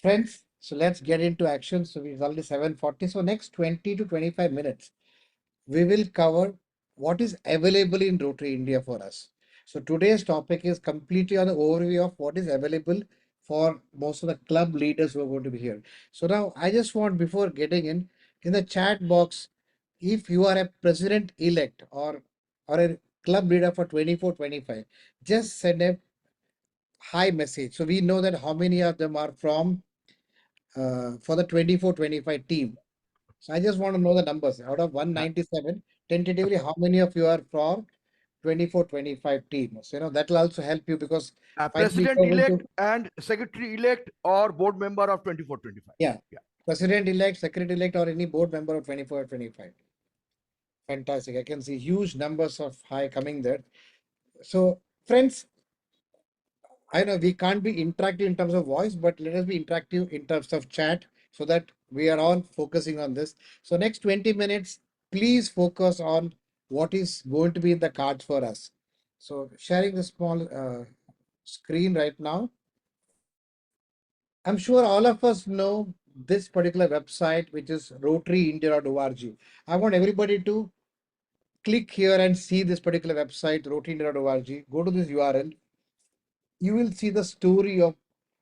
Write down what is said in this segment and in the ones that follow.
Friends, so let's get into action. So it's already 7:40. So next 20 to 25 minutes, we will cover what is available in Rotary India for us. So today's topic is completely on the overview of what is available for most of the club leaders who are going to be here. So now I just want, before getting in the chat box, if you are a president elect or a club leader for 24-25, just send a hi message. So we know that how many of them are from for the 24-25 team. So I just want to know the numbers. Out of Uh, 197, tentatively, how many of you are from 24-25 team? So, that will also help you because finally President you're going elect to, and secretary elect or board member of 24-25. yeah, Yeah. president elect, secretary elect, or any board member of 24-25. Fantastic. I can see huge numbers of high coming there. So, friends, I know we can't be interactive in terms of voice, but let us be interactive in terms of chat so that we are all focusing on this. So next 20 minutes, please focus on what is going to be in the cards for us. So sharing the small screen right now. I'm sure all of us know this particular website, which is rotaryindia.org. I want everybody to click here and see this particular website, rotaryindia.org. Go to this URL. You will see the story of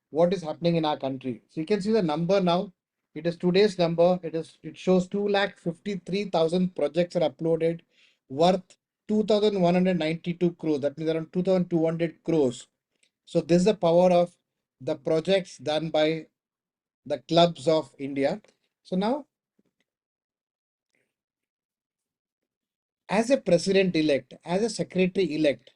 what is happening in our country. So you can see the number now. It is today's number. It shows 2,53,000 projects are uploaded, worth 2,192 crores. That means around 2,200 crores. So this is the power of the projects done by the clubs of India. So now, as a president elect, as a secretary elect,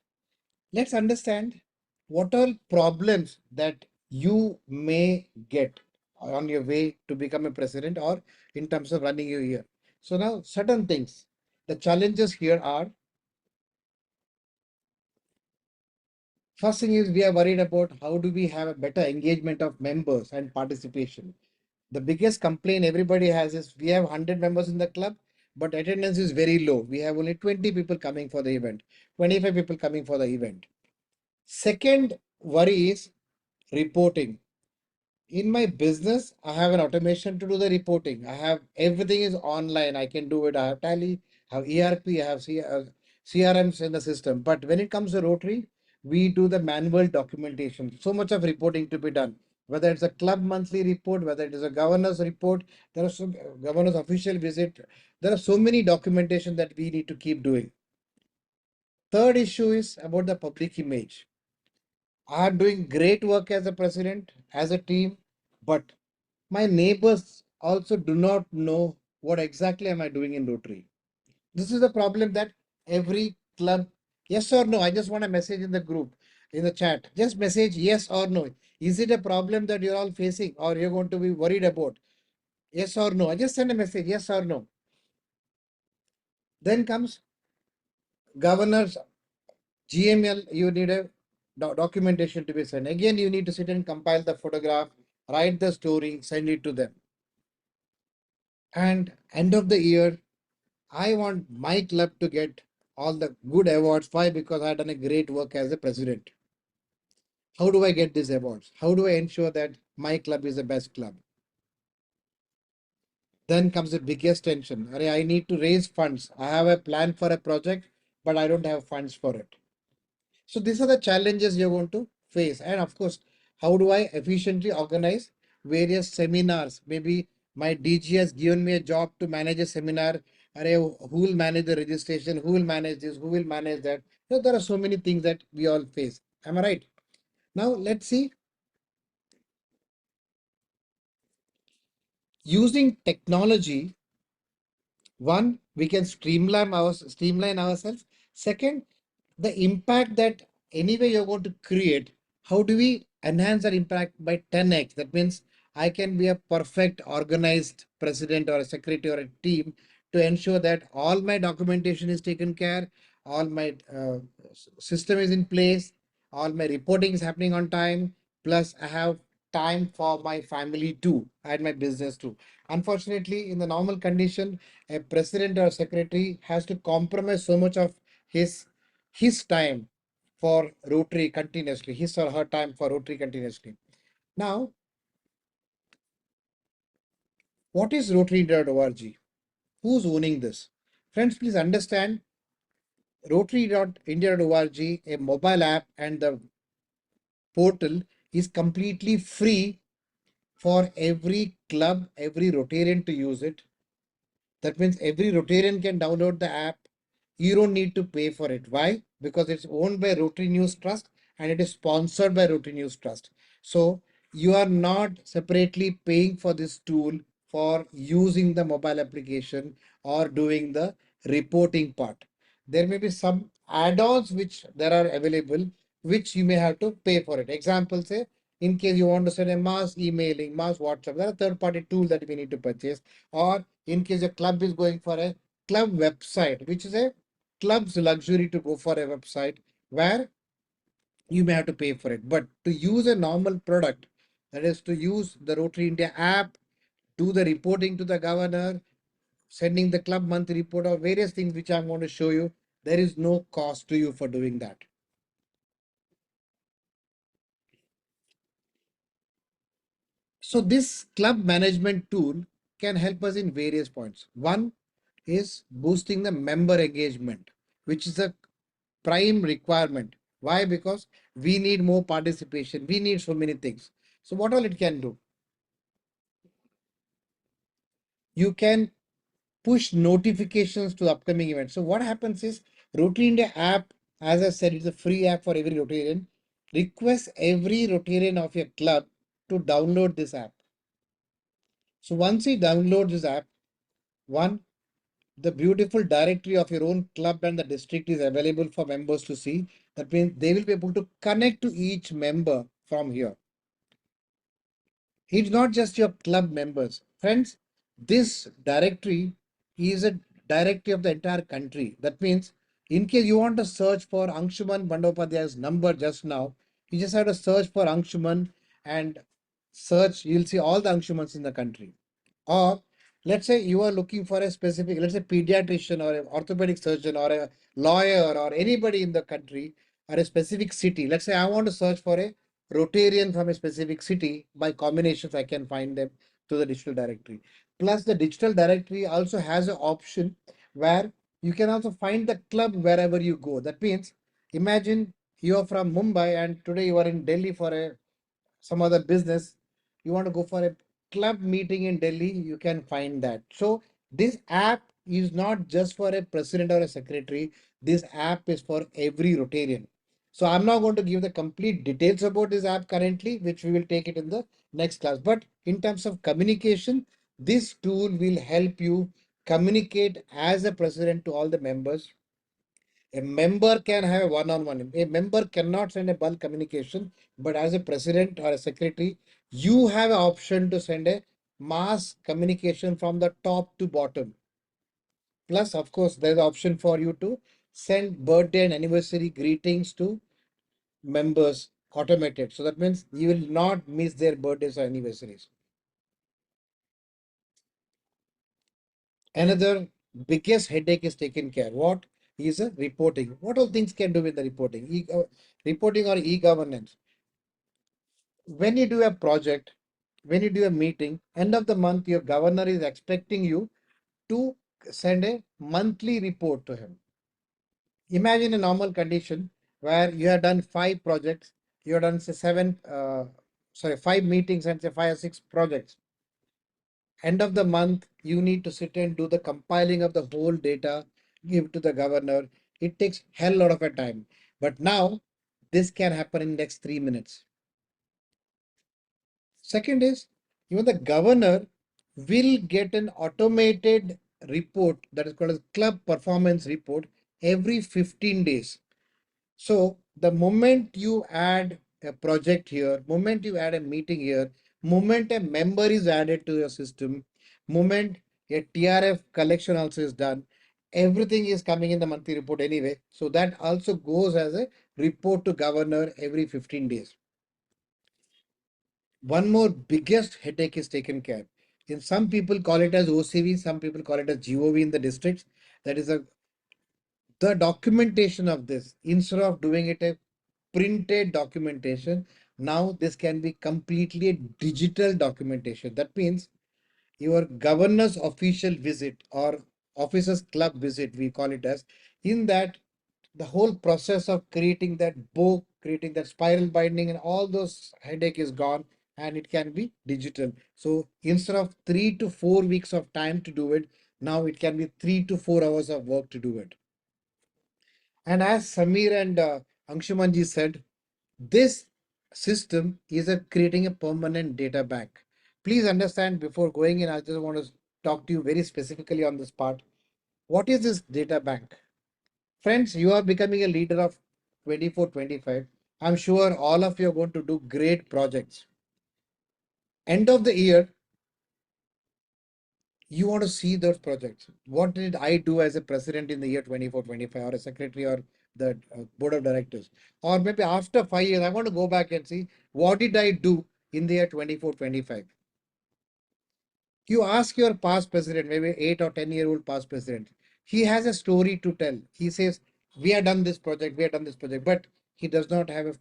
let's understand what are problems that you may get on your way to become a president or in terms of running your year. So now certain things, the challenges here are, first thing is we are worried about how do we have a better engagement of members and participation. The biggest complaint everybody has is we have 100 members in the club, but attendance is very low. We have only 20 people coming for the event, 25 people coming for the event. Second worry is reporting. In my business, I have an automation to do the reporting. I have everything is online. I can do it. I have Tally, I have ERP, I have CRMs in the system. But when it comes to Rotary, we do the manual documentation. So much of reporting to be done. Whether it's a club monthly report, whether it is a governor's report, there are some governor's official visit. There are so many documentation that we need to keep doing. Third issue is about the public image. I am doing great work as a president, as a team, but my neighbors also do not know what exactly am I doing in Rotary. This is the problem that every club, yes or no, I just want a message in the group, in the chat. Just message yes or no. Is it a problem that you're all facing or you're going to be worried about? Yes or no. I just send a message, yes or no. Then comes governors, GML, you need a documentation to be sent. Again, you need to sit and compile the photograph, write the story, send it to them. And end of the year, I want my club to get all the good awards. Why? Because I've done a great work as a president. How do I get these awards? How do I ensure that my club is the best club? Then comes the biggest tension. I need to raise funds. I have a plan for a project, but I don't have funds for it. So these are the challenges you're going to face. And of course, how do I efficiently organize various seminars? Maybe my DG has given me a job to manage a seminar. Who will manage the registration? Who will manage this? Who will manage that? So there are so many things that we all face. Am I right? Now let's see. Using technology, one, we can streamline ourselves. Second, the impact that anyway you're going to create, how do we enhance that impact by 10x? That means I can be a perfect organized president or a secretary or a team to ensure that all my documentation is taken care, all my system is in place, all my reporting is happening on time, plus I have time for my family too and my business too. Unfortunately, in the normal condition, a president or secretary has to compromise so much of his his time for Rotary continuously, his or her time for Rotary continuously. Now, What is Rotary.org? Who's owning this? Friends, please understand Rotary.India.org, a mobile app and the portal is completely free for every club, every Rotarian to use it. That means every Rotarian can download the app. You don't need to pay for it. Why? Because it's owned by Rotary News Trust and it is sponsored by Rotary News Trust. So you are not separately paying for this tool for using the mobile application or doing the reporting part. There may be some add-ons which there are available, which you may have to pay for it. Example, say, in case you want to send a mass emailing, mass WhatsApp, there are third-party tools that we need to purchase. Or in case a club is going for a club website, which is a club's luxury to go for a website where you may have to pay for it. But to use a normal product, that is to use the Rotary India app, do the reporting to the governor, sending the club monthly report or various things which I'm going to show you, there is no cost to you for doing that. So this club management tool can help us in various points. One is boosting the member engagement, which is a prime requirement. Why? Because we need more participation. We need so many things. So what all it can do? You can push notifications to upcoming events. So what happens is Rotary India app, as I said, it's a free app for every Rotarian. Request every Rotarian of your club to download this app. So once you download this app, one, the beautiful directory of your own club and the district is available for members to see. That means they will be able to connect to each member from here. It's not just your club members. Friends, this directory is a directory of the entire country. That means in case you want to search for Anshuman Bandopadhyay's number just now, you just have to search for Anshuman and search, you'll see all the Anshumans in the country. Or let's say you are looking for a specific, let's say pediatrician or an orthopedic surgeon or a lawyer or anybody in the country or a specific city. Let's say I want to search for a Rotarian from a specific city. By combinations, I can find them to the digital directory. Plus, the digital directory also has an option where you can also find the club wherever you go. That means, imagine you are from Mumbai and today you are in Delhi for a some other business, you want to go for a club meeting in Delhi, you can find that. So this app is not just for a president or a secretary. This app is for every Rotarian. So I'm not going to give the complete details about this app currently, which we will take it in the next class. But in terms of communication, this tool will help you communicate as a president to all the members. A member can have a one-on-one. A member cannot send a bulk communication, but as a president or a secretary, you have an option to send a mass communication from the top to bottom. Plus, of course, there's an option for you to send birthday and anniversary greetings to members automated. So that means you will not miss their birthdays or anniversaries. Another biggest headache is taken care. What is a reporting? What all things can do with the reporting? Reporting or e-governance. When you do a project, when you do a meeting, end of the month, your governor is expecting you to send a monthly report to him. Imagine a normal condition where you have done 5 projects, you have done say 5 meetings and say 5 or 6 projects. End of the month, you need to sit and do the compiling of the whole data, give to the governor. It takes hell lot of a time. But now this can happen in next 3 minutes. Second is, even the governor will get an automated report that is called as club performance report every 15 days. So the moment you add a project here, moment you add a meeting here, moment a member is added to your system, moment a TRF collection also is done, everything is coming in the monthly report anyway. So that also goes as a report to governor every 15 days. One more biggest headache is taken care. In some people call it as OCV, some people call it as GOV in the districts. That is the documentation of this. Instead of doing it a printed documentation, now this can be completely a digital documentation. That means your governor's official visit or officers club visit, we call it as. In that, the whole process of creating that book, creating that spiral binding, and all those headache is gone, and it can be digital. So instead of 3 to 4 weeks of time to do it, now it can be 3 to 4 hours of work to do it. And as Samir and Anshumanji said, this system is creating a permanent data bank. Please understand, before going in, I just want to talk to you very specifically on this part. What is this data bank? Friends, you are becoming a leader of 24-25. I'm sure all of you are going to do great projects. End of the year, you want to see those projects. What did I do as a president in the year 24-25, or a secretary, or the board of directors? Or maybe after 5 years, I want to go back and see what did I do in the year 24-25. You ask your past president, maybe 8 or 10-year-old past president, he has a story to tell. He says, we have done this project, we have done this project, but he does not have a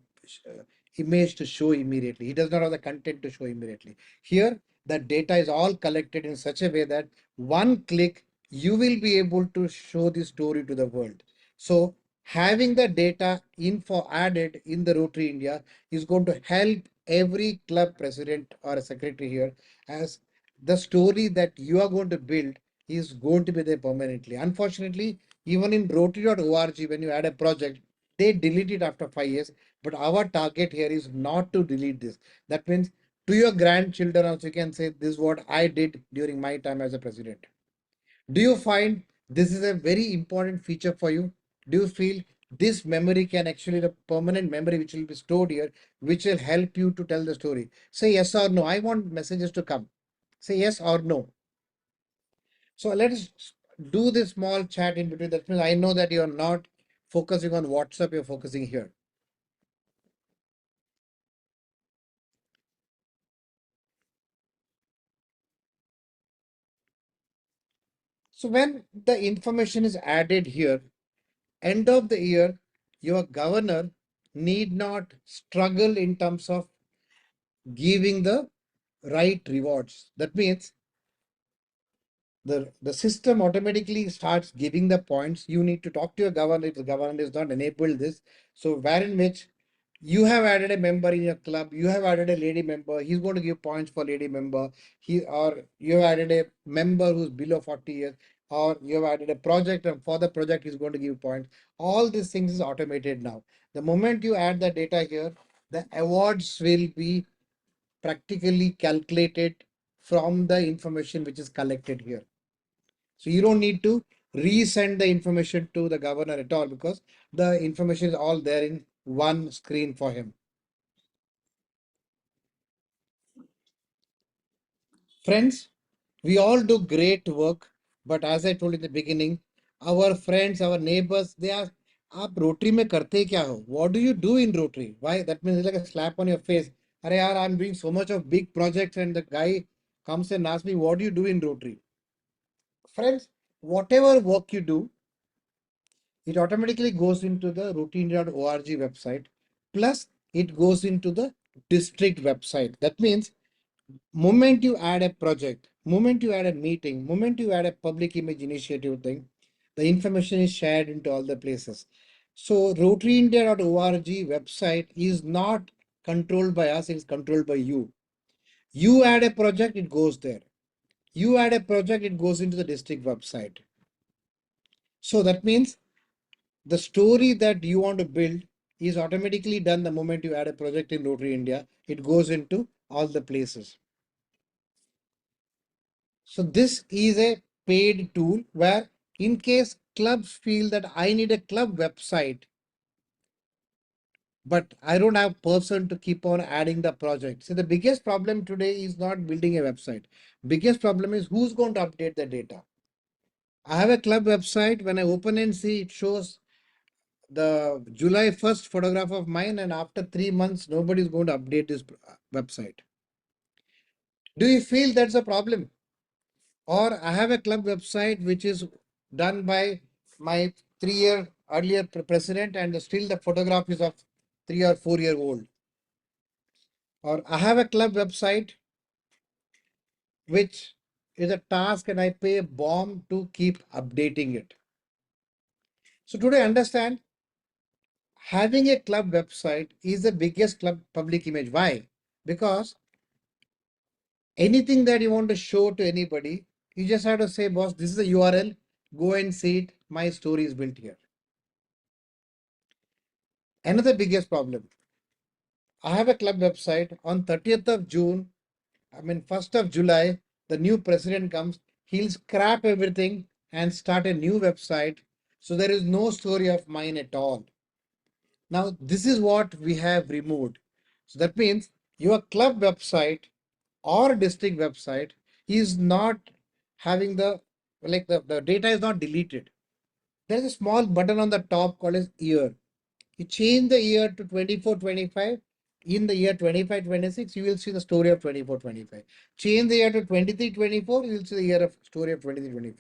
image to show immediately. He does not have the content to show immediately. Here, the data is all collected in such a way that one click, you will be able to show the story to the world. So having the data info added in the Rotary India is going to help every club president or a secretary here, as the story that you are going to build is going to be there permanently. Unfortunately, even in Rotary.org, when you add a project, they delete it after 5 years. But our target here is not to delete this. That means to your grandchildren also you can say, this is what I did during my time as a president. Do you find this is a very important feature for you? Do you feel this memory can actually the permanent memory which will be stored here, which will help you to tell the story? Say yes or no. I want messages to come. Say yes or no. So let us do this small chat in between. That means I know that you're not focusing on WhatsApp, you're focusing here. So when the information is added here, end of the year, your governor need not struggle in terms of giving the right rewards. That means the system automatically starts giving the points. You need to talk to your governor if the governor is not enabled this. So where in which you have added a member in your club, you have added a lady member, he's going to give points for lady member. Or you have added a member who's below 40 years, or you have added a project, and for the project he's going to give points. All these things is automated now. The moment you add the data here, the awards will be practically calculated from the information which is collected here. So you don't need to resend the information to the governor at all, because the information is all there in one screen for him. Friends, we all do great work, but as I told in the beginning, our friends, our neighbors, they are, आप rotary में करते क्या हो? What do you do in Rotary? Why? That means it's like a slap on your face. अरे यार, I'm doing so much of big projects, and the guy comes and asks me, what do you do in Rotary? Friends, whatever work you do, it automatically goes into the routine.org website, plus it goes into the district website. That means moment you add a project, moment you add a meeting, moment you add a public image initiative thing, the information is shared into all the places. So rotaryindia.org website is not controlled by us, it's controlled by you. You add a project, it goes there. You add a project, it goes into the district website. So that means the story that you want to build is automatically done the moment you add a project in Rotary India. It goes into all the places. So this is a paid tool where, in case clubs feel that I need a club website, but I don't have person to keep on adding the project. So the biggest problem today is not building a website. Biggest problem is who's going to update the data. I have a club website. When I open and see, it shows the July 1st photograph of mine, and after 3 months, nobody is going to update this website. Do you feel that's a problem? Or I have a club website which is done by my 3 year earlier president, and still the photograph is of 3 or 4 year old. Or I have a club website which is a task and I pay a bomb to keep updating it. So today understand having a club website is the biggest club public image. Why? Because anything that you want to show to anybody, you just have to say, boss, this is the URL, go and see it. My story is built here. Another biggest problem. I have a club website on 30th of June. 1st of July, the new president comes. He'll scrap everything and start a new website. So there is no story of mine at all. Now, this is what we have removed. So that means your club website or district website is not having the data is not deleted. There is a small button on the top called as year. You change the year to 24-25. In the year 25-26, you will see the story of 24-25. Change the year to 23-24, you will see the year of story of 23-24.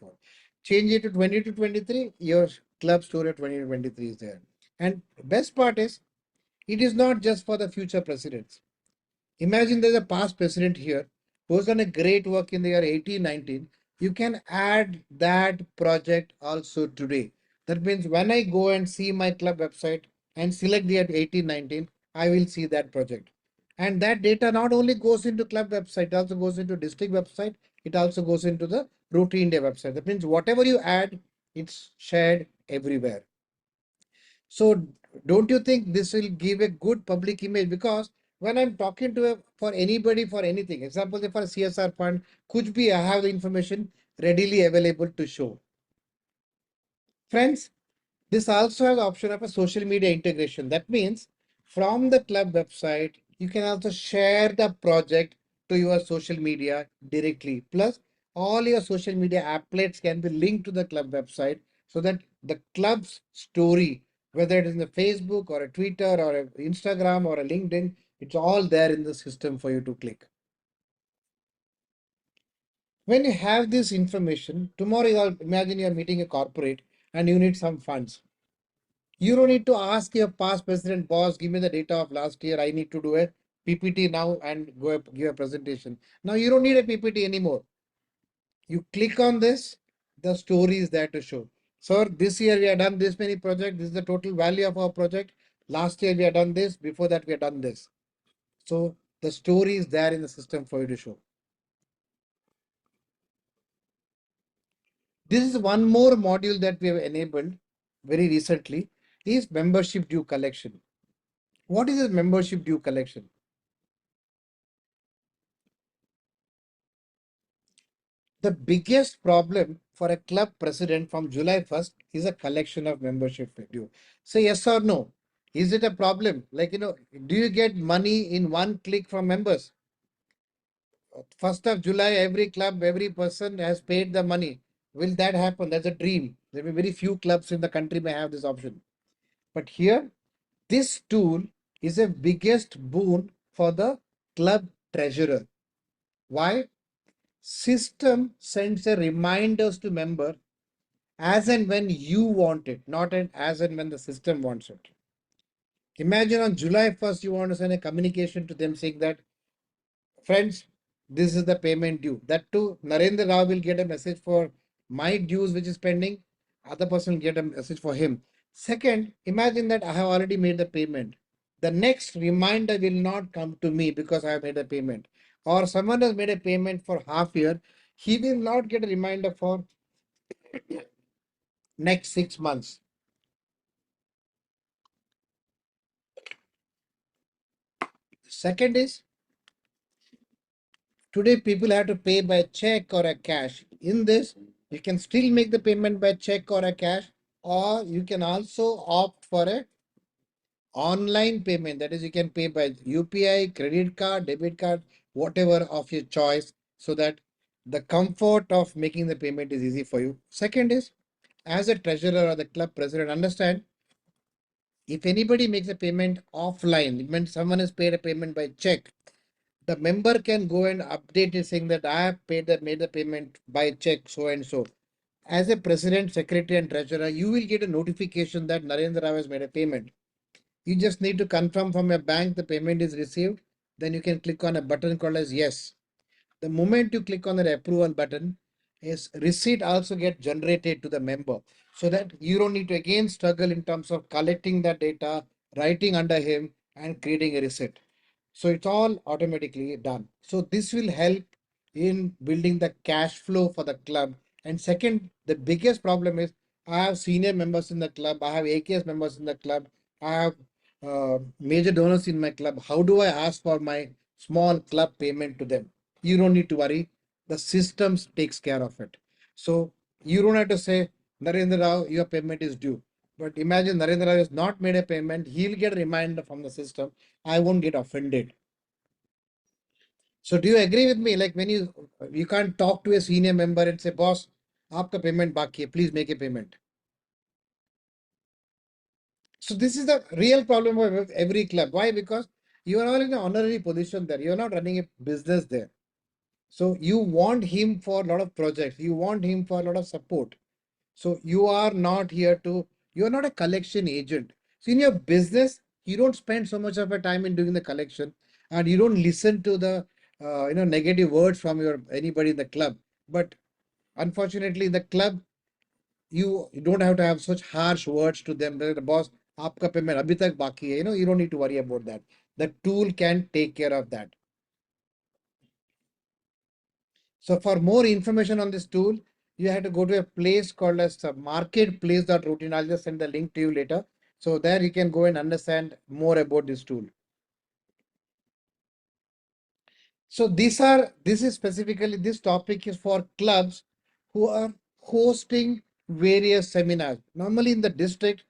Change it to 22-23, your club story of 2023 is there. And best part is, it is not just for the future presidents. Imagine there's a past president here who's done a great work in the year 1819. You can add that project also today. That means when I go and see my club website and select the year 1819, I will see that project. And that data not only goes into club website, it also goes into district website, it also goes into the Rotary India website. That means whatever you add, it's shared everywhere. So don't you think this will give a good public image? Because when I'm talking to for anybody for anything, example for a CSR fund, could be I have the information readily available to show. Friends, this also has option of a social media integration. That means from the club website, you can also share the project to your social media directly. Plus, all your social media applets can be linked to the club website so that the club's story, whether it is in the Facebook or a Twitter or a Instagram or a LinkedIn, it's all there in the system for you to click. When you have this information, tomorrow imagine you're meeting a corporate and you need some funds. You don't need to ask your past president, boss, give me the data of last year. I need to do a PPT now and give a presentation. Now you don't need a PPT anymore. You click on this, the story is there to show. Sir, this year we have done this many projects. This is the total value of our project. Last year we have done this. Before that we have done this. So the story is there in the system for you to show. This is one more module that we have enabled very recently is membership due collection. What is this membership due collection? The biggest problem for a club president from July 1st is a collection of membership due. Say yes or no. Is it a problem? Do you get money in one click from members? 1st of July, every club, every person has paid the money. Will that happen? That's a dream. There will be very few clubs in the country may have this option. But here, this tool is a biggest boon for the club treasurer. Why? System sends a reminders to member as and when you want it, not as and when the system wants it. Imagine on July 1st, you want to send a communication to them saying that, friends, this is the payment due. That too, Narendra Rao will get a message for my dues which is pending. Other person will get a message for him. Second, imagine that I have already made the payment. The next reminder will not come to me because I have made a payment. Or someone has made a payment for half year, he will not get a reminder for next 6 months. Second is, today people have to pay by check or a cash. In this, you can still make the payment by check or a cash, or you can also opt for a online payment. That is, you can pay by UPI, credit card, debit card, whatever of your choice, so that the comfort of making the payment is easy for you. Second is, as a treasurer or the club president, understand if anybody makes a payment offline, when someone has paid a payment by check, the member can go and update it saying that I have made the payment by check so and so. As a president, secretary, and treasurer, you will get a notification that Narendra Rao has made a payment. You just need to confirm from your bank the payment is received. Then you can click on a button called as yes. The moment you click on that approval button, is receipt also get generated to the member so that you don't need to again struggle in terms of collecting that data, writing under him and creating a receipt. So it's all automatically done. So this will help in building the cash flow for the club. And second, the biggest problem is I have senior members in the club, I have AKS members in the club, I have major donors in my club. How do I ask for my small club payment to them? You don't need to worry. The systems takes care of it. So you don't have to say, Narendra Rao, your payment is due. But imagine Narendra Rao has not made a payment, he'll get a reminder from the system. I won't get offended. So do you agree with me? Like when you can't talk to a senior member and say, boss, आपका payment बाकी है, please make a payment. So this is the real problem of every club. Why? Because you are all in an honorary position there. You're not running a business there. So you want him for a lot of projects. You want him for a lot of support. So you are not here to, you are not a collection agent. So in your business, you don't spend so much of your time in doing the collection and you don't listen to the negative words from your anybody in the club. But unfortunately, in the club, you don't have to have such harsh words to them. The boss, आपका payment अभी तक बाकी है. You don't need to worry about that. The tool can take care of that. So for more information on this tool, you have to go to a place called as marketplace.routine. I'll just send the link to you later. So there you can go and understand more about this tool. So this is specifically, this topic is for clubs who are hosting various seminars. Normally in the district,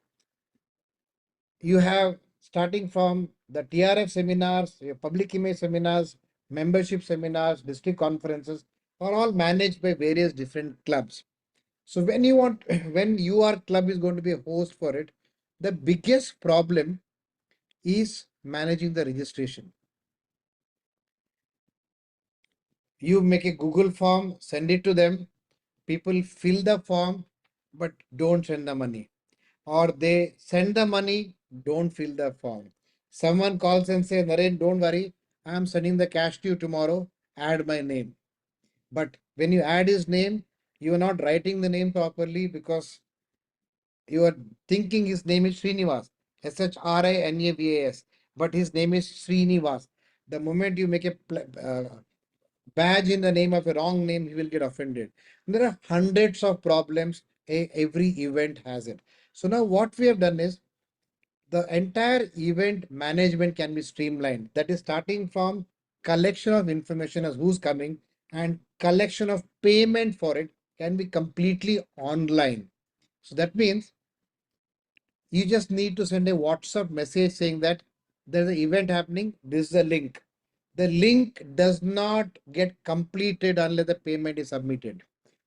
you have starting from the TRF seminars, your public image seminars, membership seminars, district conferences are all managed by various different clubs. So when you want, when your club is going to be a host for it, the biggest problem is managing the registration. You make a Google form, send it to them. People fill the form, but don't send the money. Or they send the money, don't fill the form. Someone calls and says, Naren, don't worry, I'm sending the cash to you tomorrow. Add my name. But when you add his name, you are not writing the name properly because you are thinking his name is Srinivas, Shriniwas, but his name is Srinivas. The moment you make a badge in the name of a wrong name, he will get offended. And there are hundreds of problems. Every event has it. So now what we have done is the entire event management can be streamlined. That is starting from collection of information as who's coming and collection of payment for it can be completely online. So that means you just need to send a WhatsApp message saying that there's an event happening. This is the link. The link does not get completed unless the payment is submitted.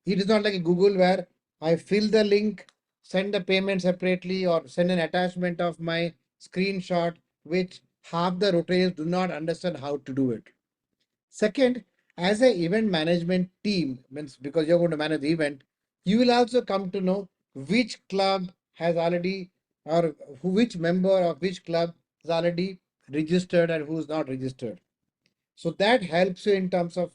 It is not like a Google where I fill the link, send the payment separately, or send an attachment of my screenshot, which half the Rotarians do not understand how to do it. Second, as an event management team, means because you're going to manage the event, you will also come to know which club has already or which member of which club is already registered and who's not registered. So that helps you in terms of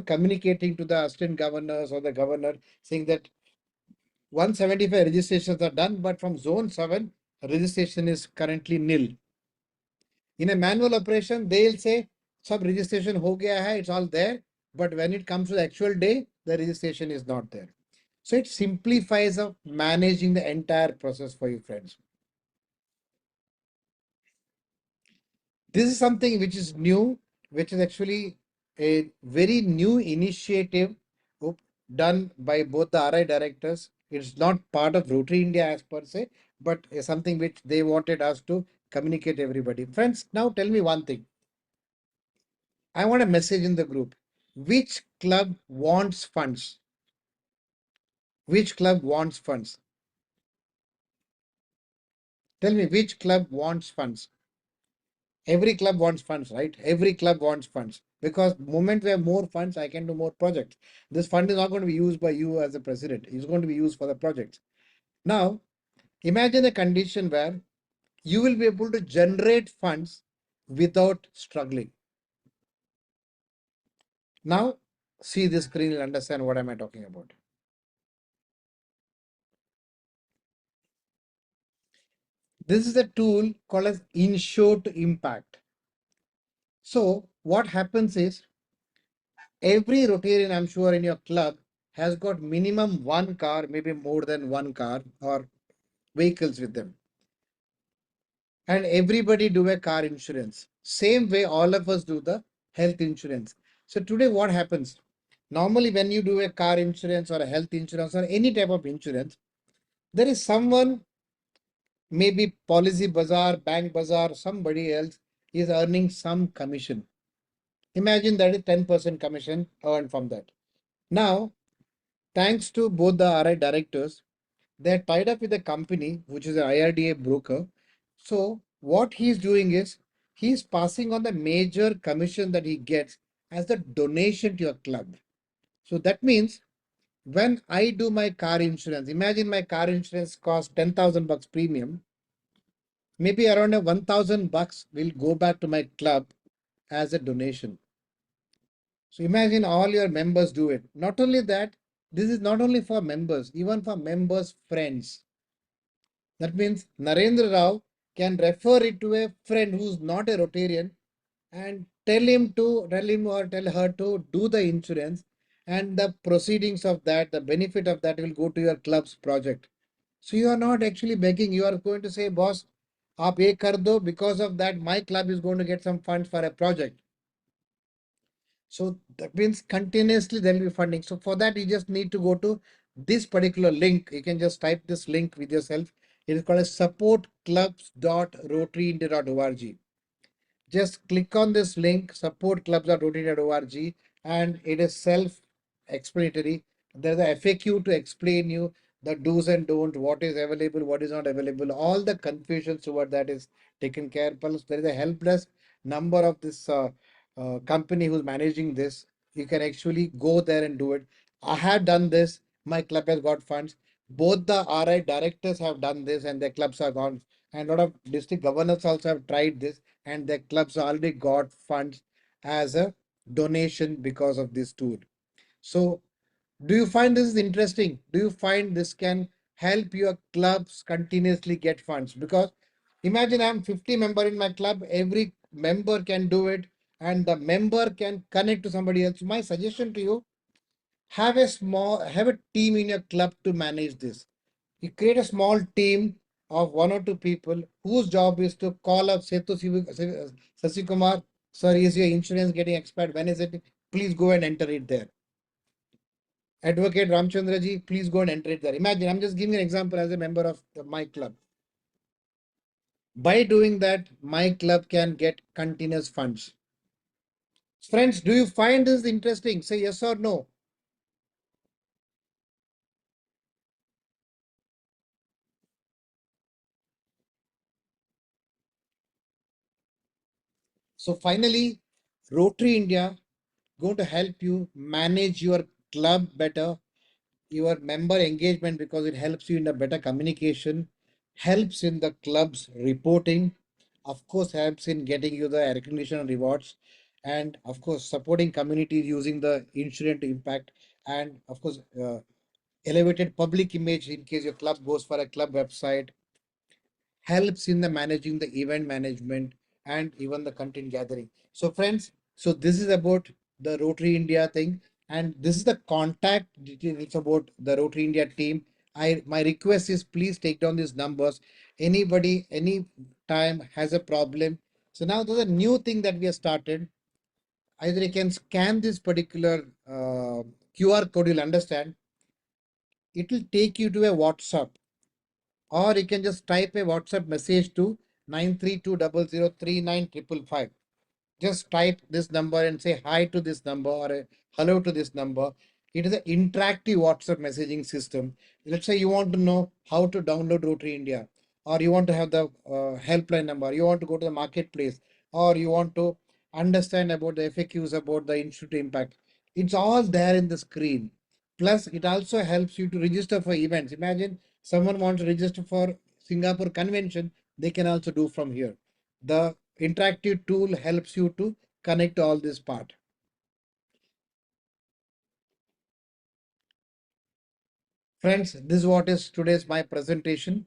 communicating to the assistant governors or the governor saying that 175 registrations are done, but from zone 7 registration is currently nil. In a manual operation, they'll say sub registration ho gaya hai, it's all there. But when it comes to the actual day, the registration is not there. So it simplifies of managing the entire process for you friends. This is something which is new, which is actually a very new initiative done by both the RI directors. It's not part of Rotary India as per se, but something which they wanted us to communicate everybody. Friends, now tell me one thing. I want a message in the group. Which club wants funds? Which club wants funds? Tell me which club wants funds? Every club wants funds, right? Every club wants funds because moment we have more funds, I can do more projects. This fund is not going to be used by you as a president. It's going to be used for the projects. Now, imagine a condition where you will be able to generate funds without struggling. Now, see this screen, you'll understand what am I talking about. This is a tool called as Insure to Impact. So what happens is every Rotarian, I'm sure, in your club has got minimum one car, maybe more than one car or vehicles with them. And everybody do a car insurance. Same way all of us do the health insurance. So today what happens? Normally when you do a car insurance or a health insurance or any type of insurance, there is someone, maybe Policy Bazaar, Bank Bazaar, somebody else is earning some commission. Imagine that is 10% commission earned from that. Now, thanks to both the RI directors, they're tied up with a company which is an IRDA broker. So what he's doing is he's passing on the major commission that he gets as the donation to your club. So that means when I do my car insurance, imagine my car insurance costs 10,000 bucks premium, maybe around a 1,000 bucks will go back to my club as a donation. So imagine all your members do it. Not only that, this is not only for members, even for members' friends. That means Narendra Rao can refer it to a friend who's not a Rotarian and tell him or tell her to do the insurance, and the proceedings of that, the benefit of that will go to your club's project. So you are not actually begging, you are going to say, boss, aap ye kar do, because of that my club is going to get some funds for a project. So that means continuously there will be funding. So for that, you just need to go to this particular link. You can just type this link with yourself. It is called as supportclubs.rotaryindia.org. Just click on this link, supportclubs.rotaryindia.org, and it is self-explanatory. There's a FAQ to explain you the do's and don'ts, what is available, what is not available, all the confusions toward that is taken care. Plus, there is a help desk number of this company who's managing this. You can actually go there and do it. I have done this. My club has got funds. Both the RI directors have done this and their clubs are gone. And a lot of district governors also have tried this and their clubs already got funds as a donation because of this tool. So do you find this is interesting? Do you find this can help your clubs continuously get funds? Because imagine I'm 50 member in my club, every member can do it and the member can connect to somebody else. My suggestion to you, have a team in your club to manage this. You create a small team of one or two people whose job is to call up Sasi Kumar, sir, is your insurance getting expired? When is it? Please go and enter it there. Advocate Ramchandraji, please go and enter it there. Imagine, I'm just giving an example as a member of my club. By doing that, my club can get continuous funds. Friends, do you find this interesting? Say yes or no. So finally, Rotary India going to help you manage your club better, your member engagement, because it helps you in the better communication, helps in the club's reporting, of course helps in getting you the recognition and rewards, and of course supporting communities using the insurance impact, and of course elevated public image in case your club goes for a club website, helps in the managing the event management and even the content gathering. So friends, so this is about the Rotary India thing, and this is the contact details about the Rotary India team. My request is please take down these numbers. Anybody any time has a problem. So now there's a new thing that we have started. Either you can scan this particular QR code, you'll understand. It will take you to a WhatsApp, or you can just type a WhatsApp message to 932003955. Just type this number and say hi to this number or a hello to this number. It is an interactive WhatsApp messaging system. Let's say you want to know how to download Rotary India, or you want to have the helpline number, you want to go to the marketplace, or you want to understand about the FAQs about the Institute Impact. It's all there in the screen. Plus, it also helps you to register for events. Imagine someone wants to register for Singapore convention, they can also do from here. The interactive tool helps you to connect all this part. Friends, this is what is today's my presentation.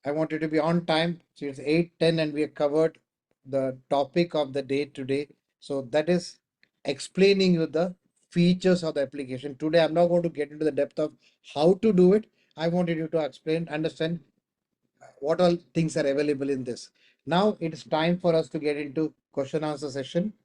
I want you to be on time. So it's 8:10 and we have covered the topic of the day today. So that is explaining you the features of the application. Today, I'm not going to get into the depth of how to do it. I wanted you to explain, understand what all things are available in this. Now it is time for us to get into question answer session.